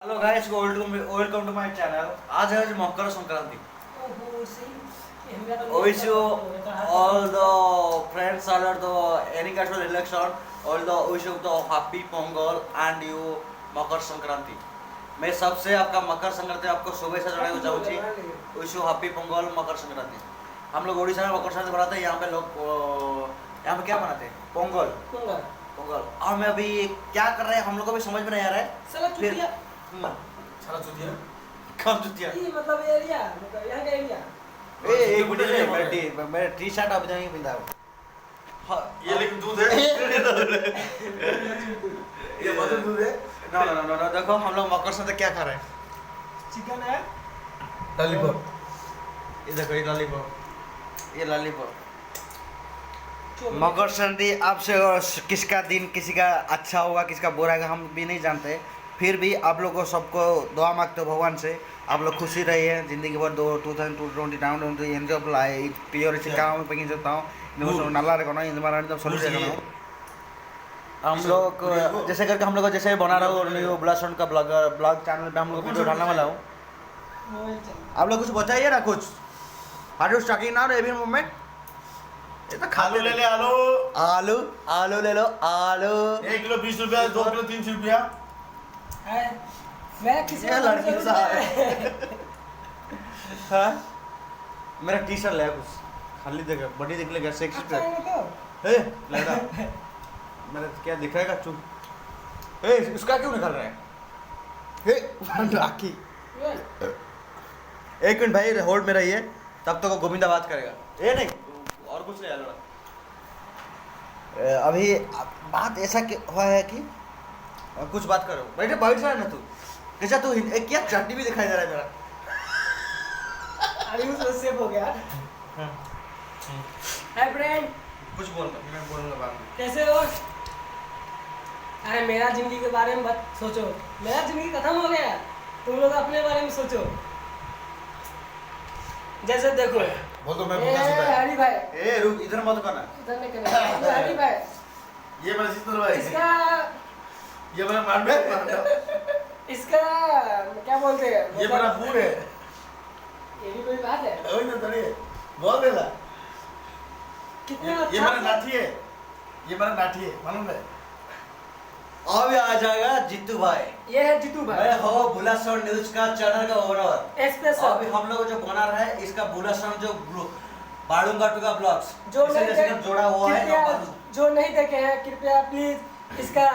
Hello guys, welcome to my channel. आज है Makar Sankranti. wish you all the friends under the any kind of election, all the wish you the happy Pongal and you Makar Sankranti. मैं सबसे आपका मकर संक्रांति आपको शुभेच्छा जनाने को चाहूँगी। Wish you happy Pongal Makar Sankranti. हम लोग उड़ीसा में मकर संक्रांति बनाते हैं। यहाँ पे लोग यहाँ पे क्या बनाते हैं? पोंगल। पोंगल पोंगल। और मैं अभी क्या कर रहे हैं हम लोग को भी समझ में नहीं आ रहा है। फिर सारा चुतिया कौन चुतिया? ये मतलब एरिया, मतलब यहाँ का एरिया। एक मिनट ले, मेरा टी शर्ट आप जाएंगे पिंदा हो। ये लेकिन दूध है। ये मतलब दूध है। ना ना ना ना, देखो हम लोग मकर संक्रांति क्या खा रहे हैं? चिकन है, लॉलीपॉप। ये देखो ये लॉलीपॉप, ये लॉलीपॉप। मकर संक्रांति आपसे किसका दिन किसी का अच्छा होगा किसका बुरा होगा हम भी नहीं जानते। फिर भी आप लोगों को सबको दुआ मांगते हो भगवान से, आप लोग खुशी रहिए ज़िंदगी भर। 2029 एंजॉय लाए पियोर चिकाओं पे చెప్తాం నువ్వు నల్లా रखना इन बार एकदम सॉल्यूट रखना। हम लोग जैसे करके हम लोग जैसे बना रहा हूँ न्यू ब्लासन का ब्लॉग चैनल पे हम लोग वीडियो डालने वाला हूँ। आप लोग कुछ बताइए ना, कुछ are you stalking now every moment? ये तो खा आलू ले ले आलू। आलू आलू ले लो आलू। 1 किलो 20 रुपया, 2 किलो 300 रुपया। है। मैं किसी ये लड़की सा है। हाँ? मेरा टी शर्ट ले कुछ खाली देख बॉडी देख लेगा सेक्सी पे। हे लड़ा मेरा क्या दिख रहा है? चुप। हे उसका क्यों निकाल रहा है? हे राखी। एक मिनट भाई होल्ड में रहिए, तब तक वो गोविंदा बात करेगा। ये नहीं और कुछ नहीं लड़ा। अभी बात ऐसा हुआ है कि कुछ बात करो। बैठे बैठ रहा है ना तू? कैसा तू क्या चटनी भी दिखाई दे रहा है मेरा। अरे उसमें सेव हो गया। हाय फ्रेंड, कुछ बोल मैं बोलूंगा बाद में। कैसे हो? अरे मेरा जिंदगी के बारे में मत सोचो, मेरा जिंदगी खत्म हो गया। तुम लोग अपने बारे में सोचो। जैसे देखो बोल तो मैं भूखा सोता है। हरी भाई, ए रुक, इधर मत करना। इधर नहीं करना। हरी भाई, ये मेरा सिस्टर भाई। इसका ये मेरा मार्बल। इसका क्या बोलते हैं? ये मेरा फूड है। ये भी कोई बात है? ओए ना तड़े बोल देला। कितना ये अच्छा मेरा नाठी है। ये मेरा नाठी है, मालूम है? अब आ जाएगा जीतू भाई। ये है जीतू भाई, मैं हो बुलासर न्यूज का चैनल का ओनर। स्पेशल। अभी हम लोग जो बना रहा है इसका बुलासर जो बाड़ूंगा टुका ब्लॉग्स जो इसे नहीं जैसे देख- जोड़ा हुआ है कृपया बाड़ू। जो नहीं देखे हैं कृपया प्लीज इसका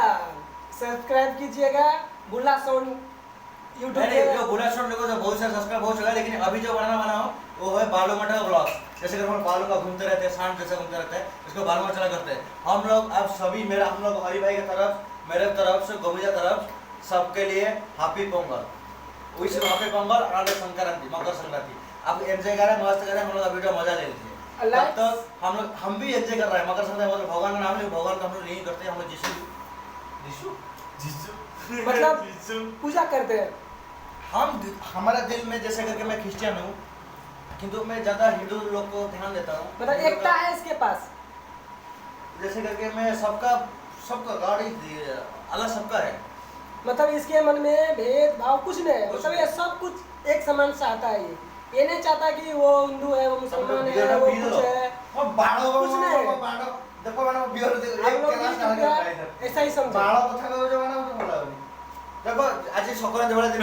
सब्सक्राइब कीजिएगा। बुल्ला साउंड यूट्यूब नहीं पे। जो बुलासर लोगों को बहुत सारे सब्सक्राइब हो चुका है, लेकिन अभी जो बनाना बना हो वो है बालू मटा का ब्लॉग। जैसे कि हम बालू का घूमते रहते हैं, शांत जैसे घूमते रहते हैं, इसको बालू मटा करते हैं हम लोग। अब सभी मेरा हम लोग हरी भाई की तरफ, मेरे तरफ से गोविंदा तरफ सबके लिए happy Pongal. Wish happy Pongal और संक्रांति मकर संक्रांति। आप एंजॉय करें, मस्त करें, हम लोग का वीडियो मजा ले लीजिए। अल्लाह- तब तक हम भी एंजॉय कर रहे हैं मकर संक्रांति। मतलब भगवान का नाम ले, भगवान का हम लोग नहीं करते, हम लोग जिसु मतलब जीसू। पूजा करते हैं। हमारा दिल में जैसे करके मैं क्रिश्चियन हूँ, किंतु मैं ज़्यादा हिंदू लोग को ध्यान देता हूँ। मतलब एकता है इसके पास। जैसे करके मैं सबका गॉड ही अल्लाह सबका है। मतलब इसके मन में भेदभाव कुछ नहीं है। कुछ मतलब नहीं। ये सब कुछ एक समान चाहता है। ये नहीं चाहता कि वो हिंदू है, वो मुसलमान है, वो कुछ है। वो बाड़ो कुछ नहीं। बाड़ो देखो मैंने बियर हम लोग भी ऐसा ही समझो। बाड़ो কথা কও যে মানে ওটা বলা হনি। দেখো আজ সকালে যেভাবে দিন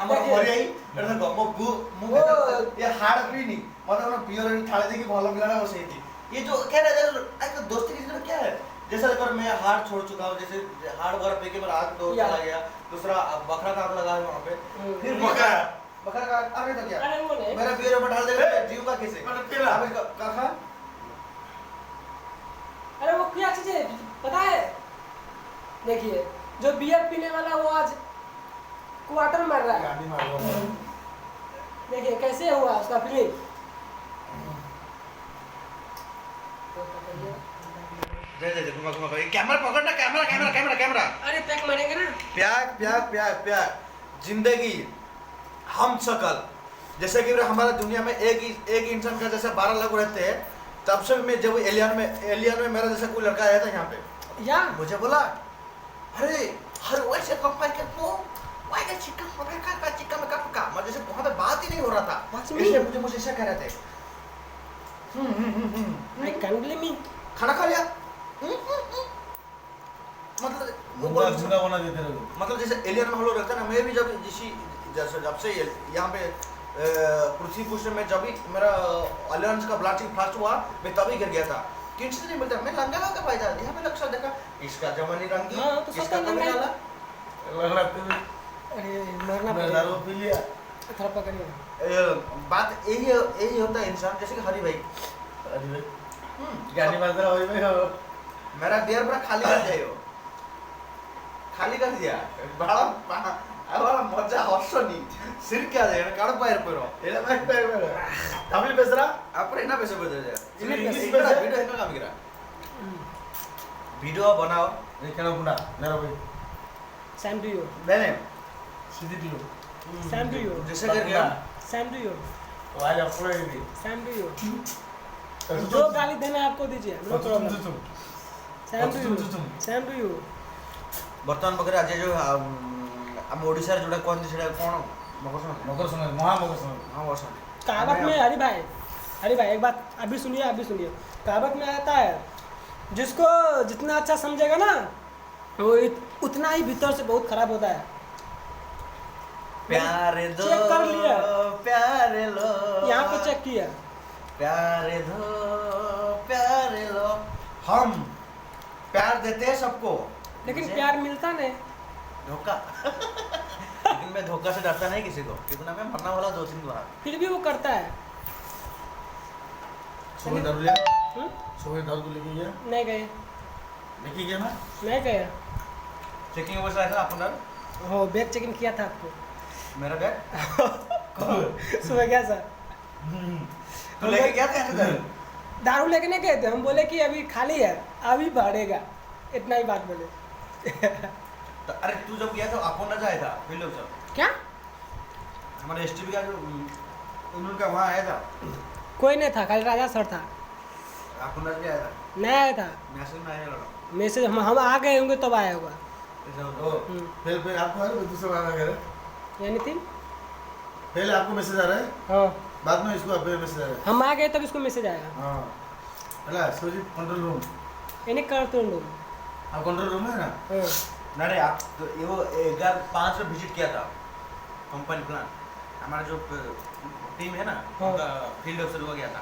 আমার দেখে। ঘরে আই এটা দেখো মু ये हाड़ पीनी मतलब ना पियर थाले देखी भलो पिलाना बसैती। ये जो क्या है एक दोस्ती की चीज क्या है? जैसे अगर मैं हाड़ छोड़ चुका हूँ, जैसे हाड़ वगैरह पे के मेरा आग दो चला गया, दूसरा बकरा का आग लगा है वहाँ पे, फिर बकरा का अरे तो क्या अरे वो नहीं। मेरा बियर में डाल देगा जीव का कैसे? मैंने पीला। अभी कहा अरे वो क्या चीज है पता है? देखिए जो बियर पीने वाला वो आज क्वार्टर मार रहा है। गाड़ी मार रहा देखिए कैसे हुआ उसका फीलिंग। दे घुमा कैमरा पकड़ना, कैमरा कैमरा कैमरा कैमरा। अरे पैक मारेंगे ना। प्यार जिंदगी हम शकल। जैसे कि हमारा दुनिया में एक इंसान का जैसे 12 लोग रहते हैं, तब से मैं जब एलियन में मेरा जैसा कोई लड़का आया था यहाँ पे, या मुझे बोला अरे हर वैसे कंपाइन के तो वाई का चिक्का पका का चिक्का में का मतलब जैसे वहाँ पे बात ही नहीं हो रहा था What's me? इसलिए मुझे मुझे ऐसा कह रहे थे I can't believe me. खाना खा लिया मतलब वो गुंगा गुंगा बना देते रहो मतलब जैसे एलियन में हम लोग रहते हैं ना मैं भी जब से यहाँ पे पृथ्वी पुष्ट में जब भी मेरा अलियंस का ब्लास्टिंग फास्ट हुआ मैं तभी गिर गया था किसी से नहीं मिलता मैं लंगा लगा पाया था यहाँ पे लक्ष्य देखा इसका जवानी रंगी हाँ, तो इसका सबका कभी लंगा डाला लग रहा है अरे मरना मैं पड़ेगा। दारू पी लिया थोड़ा पकड़िए। बात यही होता है इंसान जैसे कि हरी भाई अरे भाई गाड़ी बज रहा हो भाई मेरा बियर पूरा खाली कर दिया यो खाली कर दिया बड़ा मजा हर्षनी सिर क्या जाएगा काड़ पायर पर एला बैक बैक तमिल बेच रहा आप ना पैसे बदल जाए इंग्लिश वीडियो में वीडियो है काम गिरा वीडियो बनाओ ये क्या बुना मेरा भाई Same to you. मैंने सीधी लो Same to you. जैसे कर गया Same to you. तो आज आपको ये भी Same to you. जो गाली देना है आपको दीजिए। No problem. Same to you. Same to you. ବର୍ତ୍ତମାନ ପାଖରେ ଆଜି ଯୋଉ ଆମ ଓଡ଼ିଶାରେ ଯୋଉଟା କୁହନ୍ତି ସେଟା କ'ଣ ମକର ସଂକ୍ରାନ୍ତି मकर संक्रांति महा मकर संक्रांति ହଁ ବର୍ଷନ୍ତି कहावत में हरी भाई एक बात अभी सुनिए कहावत में आता है जिसको जितना अच्छा समझेगा ना वो उतना ही भीतर से बहुत खराब होता है। प्यारे दो चेक कर लिया। प्यारे लो यहाँ पे चेक किया। प्यारे दो प्यारे लो हम प्यार देते हैं सबको लेकिन मुझे प्यार मिलता नहीं। धोखा लेकिन मैं धोखा से डरता नहीं किसी को कितना मैं मरना वाला 2-3 बार फिर भी वो करता है। सुबह दारू लिया हम्म? सुबह दारू लेके गया नहीं गए लेके गया ना नहीं गए चेकिंग अवस्था ऐसा अपन हो बैग चेकिंग किया था आपको मेरा बैग सुबह क्या सर तो लेके गया था ऐसे दारू लेके नहीं गए थे हम बोले कि अभी खाली है अभी बढ़ेगा इतना ही बात बोले। तो अरे तू जब गया था अपन ना जाया था फिर लोग सब क्या हमारे एसटीवी का जो उनका वहाँ आया था कोई नहीं था खाली राजा सर था अपन ना आया था नहीं आया था मैसेज में आया लड़ा मैसेज हम आ गए होंगे तब आया होगा। ऐसा ओ होता है। फिर आपको आ रहा है दूसरा वाला घर यानी तीन पहले आपको मैसेज आ रहा है हाँ बाद में इसको आपको मैसेज आ रहा है हम आ गए तब इसको मैसेज आएगा। हाँ हेला सोजी कंट्रोल रूम यानी कर तो लो आप कंट्रोल रूम है ना हाँ ना रे आप तो ये वो 11-5 में विजिट किया था कंपनी प्लान हमारा जो टीम है ना हाँ। उनका फील्ड ऑफिसर हुआ गया था